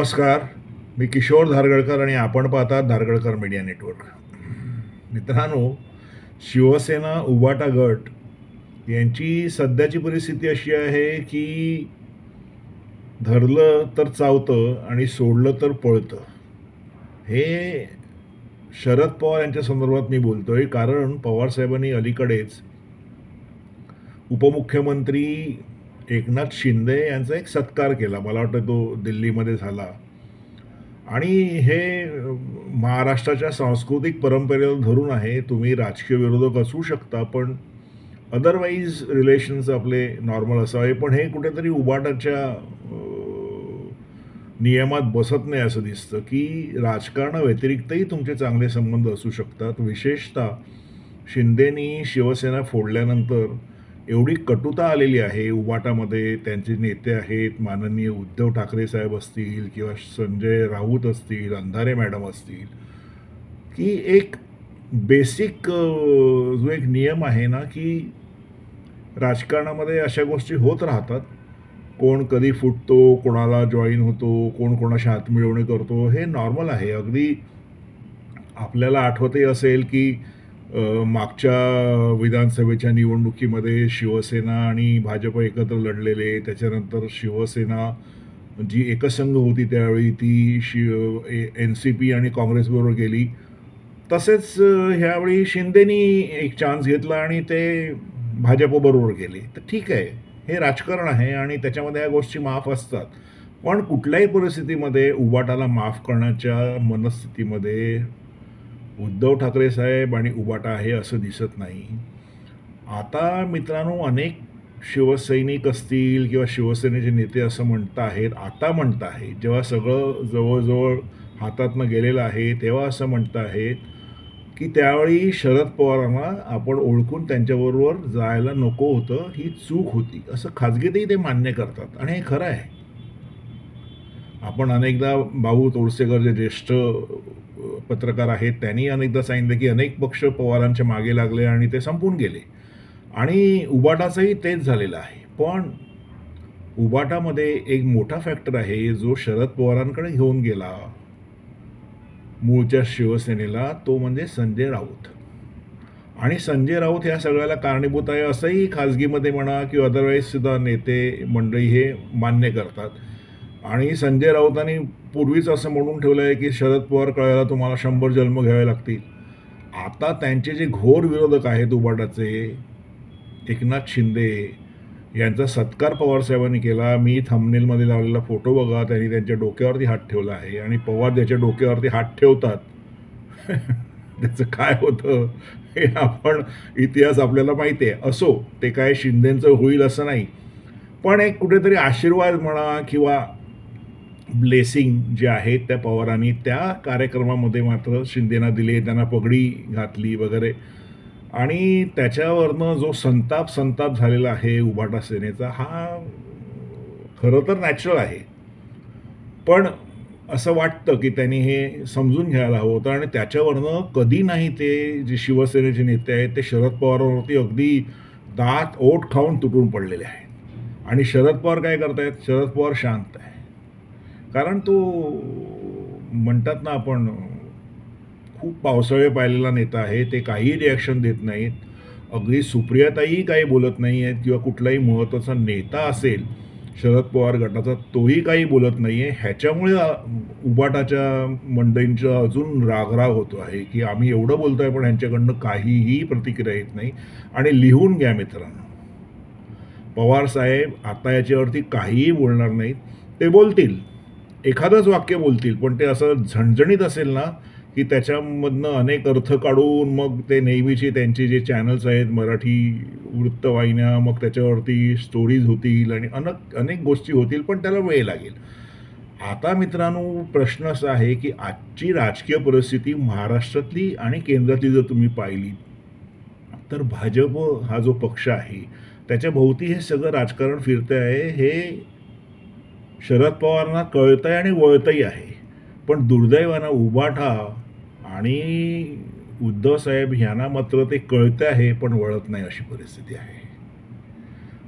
नमस्कार. मी किशोर धारगळकर आणि आपण पाहतात धारगळकर मीडिया नेटवर्क. मित्रांनो, शिवसेना उबाटा गट यांची सध्याची परिस्थिती अशी आहे की धरलं तर चावतं आणि सोडलं तर पळतं. हे शरद पवार यांच्या संदर्भात मी बोलतोय, कारण पवारसाहेबांनी अलीकडेच उपमुख्यमंत्री एकनाथ शिंदे यांचा एक सत्कार केला. मला वाटतं तो दिल्लीमध्ये झाला. आणि हे महाराष्ट्राच्या सांस्कृतिक परंपरेला धरून आहे. तुम्ही राजकीय विरोधक असू शकता, पण अदरवाईज रिलेशन्स आपले नॉर्मल असावे. पण हे कुठेतरी उबाटाच्या नियमात बसत नाही असं दिसतं, की राजकारणाव्यतिरिक्तही तुमचे चांगले संबंध असू शकतात. विशेषतः शिंदेनी शिवसेना फोडल्यानंतर एवढी कटुता आलेली आहे उबाटामध्ये. त्यांचे नेते आहेत माननीय उद्धव ठाकरे साहेब असतील किंवा संजय राऊत असतील, अंधारे मॅडम असतील, की एक बेसिक जो एक नियम आहे ना, की राजकारणामध्ये अशा गोष्टी होत राहतात. कोण कधी फुटतो, कोणाला जॉईन होतो, कोण कोणाशी हातमिळवणी करतो, हे नॉर्मल आहे. अगदी आपल्याला आठवतही असेल की मागच्या विधानसभेच्या निवडणुकीमध्ये शिवसेना आणि भाजप एकत्र लढलेले. त्याच्यानंतर शिवसेना जी एकसंघ होती त्यावेळी ती NCP आणि काँग्रेसबरोबर गेली. तसेच ह्यावेळी शिंदेनी एक चान्स घेतला आणि ते भाजपबरोबर गेले. तर ठीक आहे, हे राजकारण आहे आणि त्याच्यामध्ये ह्या गोष्टी माफ असतात. पण कुठल्याही परिस्थितीमध्ये उबाटाला माफ करण्याच्या मनस्थितीमध्ये उद्धव ठाकरे साहेब आणि उबाटा आहे असं दिसत नाही. आता मित्रांनो, अनेक शिवसैनिक असतील किंवा शिवसेनेचे नेते असं म्हणत आहेत, जेव्हा सगळं जवळजवळ हातातनं गेलेलं आहे तेव्हा असं म्हणत आहेत की त्यावेळी शरद पवारांना आपण ओळखून त्यांच्याबरोबर जायला नको होतं, ही चूक होती, असं खाजगीतही ते मान्य करतात. आणि हे खरं आहे. आपण अनेकदा भाऊ तोडसेकर जे ज्येष्ठ पत्रकार आहेत त्यांनी अनेकदा सांगितलं की अनेक पक्ष पवारांच्या मागे लागले आणि ते संपून गेले. आणि उबाटाचंही तेच झालेलं आहे. पण उबाटामध्ये एक मोठा फॅक्टर आहे जो शरद पवारांकडे घेऊन गेला मूळच्या शिवसेनेला, तो म्हणजे संजय राऊत. आणि संजय राऊत ह्या सगळ्याला कारणीभूत आहे असंही खाजगीमध्ये म्हणा किंवा अदरवाईज सुद्धा नेते मंडळी हे मान्य करतात. आणि संजय राऊतांनी पूर्वीच असं म्हणून ठेवलं आहे की शरद पवार कळायला तुम्हाला 100 जन्म घ्यावे लागतील. आता त्यांचे जे घोर विरोधक आहेत उबाटाचे, एकनाथ शिंदे यांचा सत्कार पवारसाहेबांनी केला. मी थंबनेलमध्ये लावलेला फोटो बघा, त्यांनी त्यांच्या डोक्यावरती हात ठेवला आहे आणि पवार ज्याच्या डोक्यावरती हात ठेवतात त्याचं काय होतं हे इतिहास आपल्याला माहिती आहे. असो, ते काय शिंदेंचं होईल असं नाही, पण एक कुठेतरी आशीर्वाद म्हणा किंवा ब्लेसिंग जे आहेत त्या पवारांनी त्या कार्यक्रमामध्ये मात्र शिंदेना दिले, त्यांना पगडी घातली वगैरे. आणि त्याच्यावरनं जो संताप झालेला आहे उबाटा सेनेचा, हा खरं तर नॅचरल आहे. पण असं वाटतं की त्यांनी हे समजून घ्यायला हवं होतं. आणि त्याच्यावरनं कधी नाही ते जे शिवसेनेचे नेते आहेत ते शरद पवारांवरती अगदी दात ओठ खाऊन तुटून पडलेले आहेत. आणि शरद पवार काय करतायत? शरद पवार शांत आहे. कारण तो म्हणतात ना, आपण खूप पावसाळे पाहिलेला नेता आहे. ते काहीही रिॲक्शन देत नाहीत. अगदी सुप्रियाताईही काही बोलत नाही आहेत किंवा कुठलाही महत्त्वाचा नेता असेल शरद पवार गटाचा तोही काही बोलत नाही आहे. ह्याच्यामुळे उबाटाच्या मंडळींचा अजून रागराग होतो आहे की आम्ही एवढं बोलतोय पण ह्यांच्याकडनं काहीही प्रतिक्रिया येत नाही. आणि लिहून घ्या मित्रांनो, पवारसाहेब आता याच्यावरती काहीही बोलणार नाहीत. ते बोलतील, एखादंच वाक्य बोलतील, पण ते असं झणझणीत असेल ना की त्याच्यामधनं अनेक अर्थ काढून मग ते नेहमीचे त्यांचे जे चॅनल्स आहेत मराठी वृत्तवाहिन्या, मग त्याच्यावरती स्टोरीज होतील आणि अनेक गोष्टी होतील, पण त्याला वेळ लागेल. आता मित्रांनो, प्रश्न असा आहे की आजची राजकीय परिस्थिती महाराष्ट्रातली आणि केंद्रातली जर तुम्ही पाहिली तर भाजप हा जो पक्ष आहे त्याच्या भोवती हे सगळं राजकारण फिरते आहे. हे शरद पवारांना कळतंय आणि वळतही आहे. पण दुर्दैवानं उबाटा आणि उद्धव साहेब ह्यांना मात्र ते कळतं आहे पण वळत नाही, अशी परिस्थिती आहे.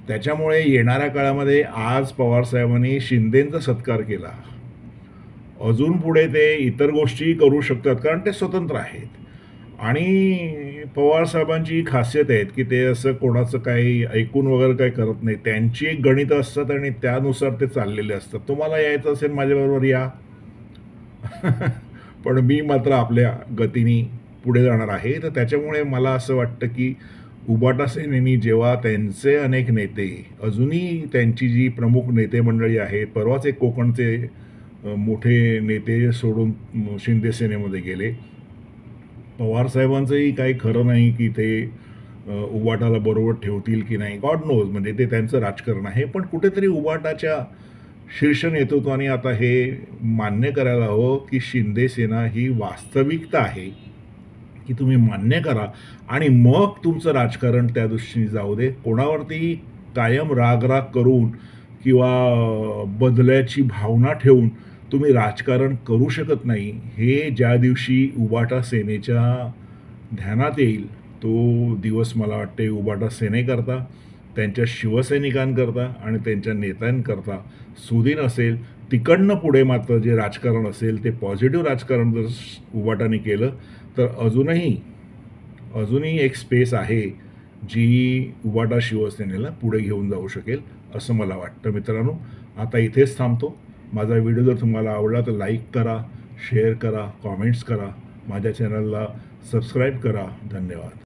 त्याच्यामुळे येणाऱ्या काळामध्ये आज पवारसाहेबांनी शिंदेंचा सत्कार केला. अजून पुढे ते इतर गोष्टी करू शकतात कारण ते स्वतंत्र आहेत. आणि पवारसाहेबांची खासियत आहे की ते असं कोणाचं काही ऐकून वगैरे काही करत नाही. त्यांची एक गणितं असतात आणि त्यानुसार ते चाललेले असतात. तुम्हाला यायचं असेल माझ्याबरोबर या. पण मी मात्र आपल्या गतीने पुढे जाणार आहे. तर त्याच्यामुळे मला असं वाटतं की उबाटा सेनेनी जेव्हा त्यांचे अनेक नेते, अजूनही त्यांची जी प्रमुख नेते मंडळी आहेत, परवाच एक कोकणचे मोठे नेते सोडून शिंदे सेनेमध्ये गेले. पवारसाहेबांचंही काही खरं नाही की ते उबाटाला बरोबर ठेवतील की नाही. गॉड नोज, म्हणजे ते त्यांचं राजकारण आहे. पण कुठेतरी उबाटाच्या शीर्ष नेतृत्वाने आता हे मान्य करायला हवं की शिंदे सेना ही वास्तविकता आहे, की तुम्ही मान्य करा आणि मग तुमचं राजकारण त्या दृष्टीने जाऊ दे. कोणावरती कायम राग-राग करून किंवा बदल्याची भावना ठेवून तुम्ही राजकारण करू शकत नाही. हे ज्या दिवशी उबाटा सेनेच्या ध्यानात येईल, तो दिवस मला वाटते उबाटा सेनेकरता, त्यांच्या शिवसैनिकांकरता आणि त्यांच्या नेत्यांकरता सुदीन असेल. तिकडनं पुढे मात्र जे राजकारण असेल ते पॉझिटिव्ह राजकारण जर उबाटाने केलं तर अजूनही एक स्पेस आहे जी उबाटा शिवसेनेला पुढे घेऊन जाऊ शकेल असं मला वाटतं. मित्रांनो, आता इथेच थांबतो. माझा व्हिडिओ जर तुम्हाला आवडला तर लाईक करा, शेअर करा, कॉमेंट्स करा, माझ्या चॅनलला सबस्क्राईब करा. धन्यवाद.